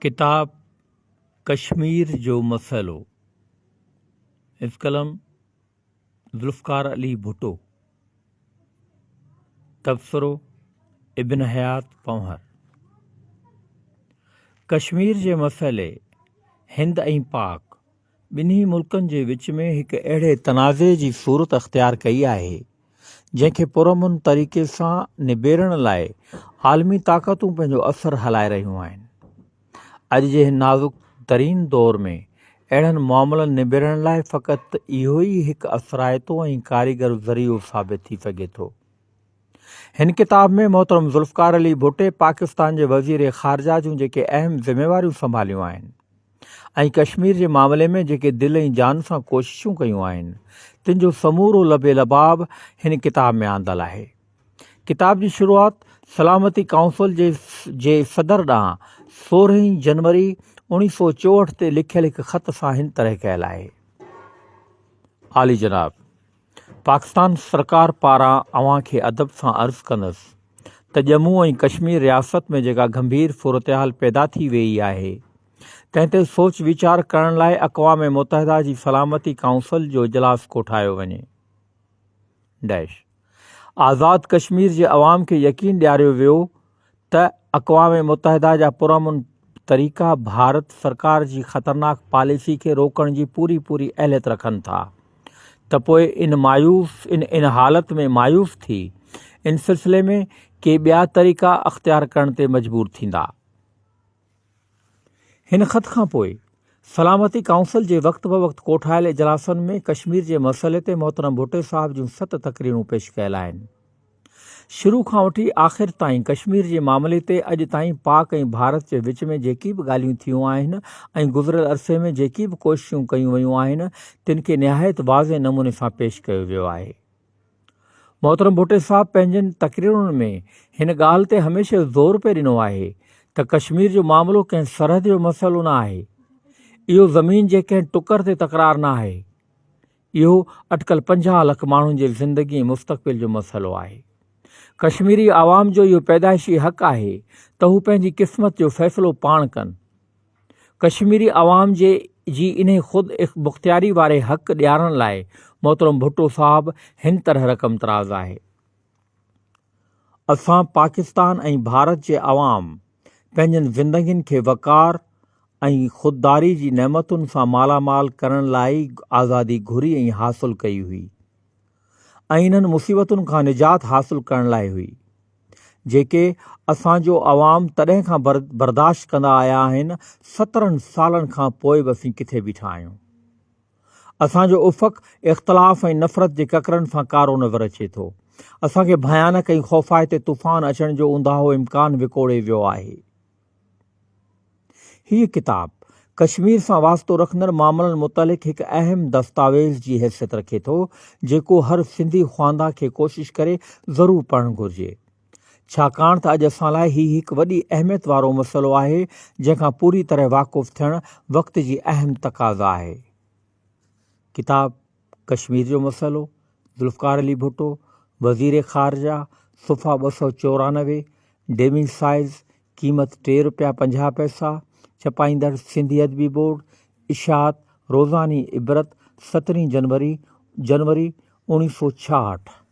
किताब कश्मीर जो मसइलो, कलम ज़ुल्फ़िकार अली भुट्टो, तबसरो इब्न हयात पौहर। कश्मीर जे मसइले हिंद ऐं पाक ॿिन्ही मुल्कनि जे विच में हिकु अहिड़े तनाज़े जी सूरत अख़्तियार कई आहे जंहिंखे पुरअमन तरीक़े सां निबेरण लाइ आलमी ताक़तूं पंहिंजो असरु हलाए रहियूं आहिनि। अॼु जे हिन नाज़ुक तरीन दौर में अहिड़नि मामलनि निबेरण लाइ फ़क़ति इहो ई हिकु असराइतो ऐं कारीगर ज़रियो साबित थी सघे थो। हिन किताब में मोहतरम ज़ुल्फ़िकार अली भुट्टे पाकिस्तान जे वज़ीर ख़ारजा जूं जेके अहम ज़िम्मेवारियूं संभालियूं आहिनि ऐं कश्मीर जे मामले में जेके दिलि ऐं जान सां कोशिशूं कयूं आहिनि तिन जो समूरो लबे लबाब हिन किताब में आंदल आहे। किताब जी शुरूआत सलामती काउंसिल जे सदर ॾांहुं 16 जनवरी 1964 ते लिखियल हिकु ख़त सां हिन तरह कयल आहे। आली जनाब, पाकिस्तान सरकार पारां अव्हां खे अदब सां अर्ज़ु कंदुसि त ॼमू ऐं कश्मीर रियासत में जेका गंभीर सूरतहाल पैदा थी वेई आहे तंहिं ते सोच वीचार करण लाइ अक़वाम मुतहिदा जी सलामती काउंसिल जो इजलास कोठायो वञे। आज़ाद कश्मीर जे अवाम खे यकीन ॾियारियो वियो त अक़वाम मुतहिदा जा पुरअमन तरीक़ा भारत सरकार जी ख़तरनाक पॉलिसी खे रोकण जी पूरी अहलियत रखनि था त पोइ इन हालत में मायूस थी इन सिलसिले में के ॿिया तरीक़ा अख़्तियार करण ते मजबूर थींदा। हिन ख़त खां पोइ सलामती काउंसिल जे वक़्त ब वक़्त कोठायल इजलासनि में कश्मीर जे मसइले ते मोहतरम भुट्टे साहब जूं 7 तक़रीरूं पेश कयल आहिनि। शुरू खां वठी आख़िर ताईं कश्मीर जे मामले ते अॼु ताईं पाक ऐं भारत जे विच में जेकी बि ॻाल्हियूं थियूं आहिनि ऐं गुज़िरियल अरसे में जेकी बि कोशिशूं कयूं वयूं आहिनि तिन खे निहायत वाज़े नमूने सां पेश कयो वियो आहे। मोहतरम भुट्टे साहब पंहिंजनि तक़रीरुनि में हिन ॻाल्हि ते हमेशह ज़ोर पे ॾिनो आहे त कश्मीर जो मामिलो कंहिं सरहद जो मसइलो न आहे, इहो ज़मीन जे कंहिं टुकर ते तकरार न आहे, इहो अटकल 50 लख माण्हुनि जी ज़िंदगी ऐं मुस्तक़बिल जो मसइलो आहे। कश्मीरी आवाम जो इहो पैदाइशी हक़ आहे त हू पंहिंजी क़िस्मत जो फ़ैसिलो पाण कनि। कश्मीरी आवाम जी इन ख़ुदि मुख़्तियारी वारे हक़ ॾियारण लाइ मोहतरम भुट्टो साहब हिन तरह रक़म तराज़ आहे। असां पाकिस्तान ऐं भारत जे अवाम पंहिंजनि ज़िंदगियुनि खे वक़ार ऐं ख़ुददारी जी नेमतुनि सां मालामाल करण लाइ आज़ादी घुरी ऐं हासिलु कई हुई ऐं इन्हनि मुसीबतुनि खां निजात हासिलु करण लाइ हुई जेके असांजो अवाम तॾहिं खां बर्दाश्त कंदा आया आहिनि। 17 सालनि खां पोइ बि असीं किथे बीठा आहियूं। असांजो उफ़क़ इख़्तिलाफ़ ऐं नफ़रत जे ककरनि सां कारो नज़र अचे थो। असांखे भयानक ऐं ख़ौफ़ाइते तूफ़ान अचण जो ऊंदाहो इम्कान विकोड़े वियो आहे। हीअ किताब कश्मीर सां वास्तो रखंदड़ मामलनि मुतलिक़ हिकु अहम दस्तावेज़ जी हैसियत रखे थो जेको हर सिंधी ख़्वांदा खे कोशिश करे ज़रूरु पढ़णु घुरिजे, छाकाणि त अॼु असां लाइ हीउ हिकु वॾी अहमियत वारो मसइलो आहे जंहिंखां पूरी तरह वाक़ुफ़ु थियणु वक़्त जी अहम तक़ाज़ा आहे। किताब कश्मीर जो मसइलो, ज़ुल्फ़िकार अली भुट्टो, वज़ीर ख़ारजा, सुफ़ा 294, डेमी साइज़, क़ीमत ₹3.50, छपाईंदड़ सिंधी अदबी बोर्ड, इशात रोज़ानी इबरत, 17 जनवरी 1966।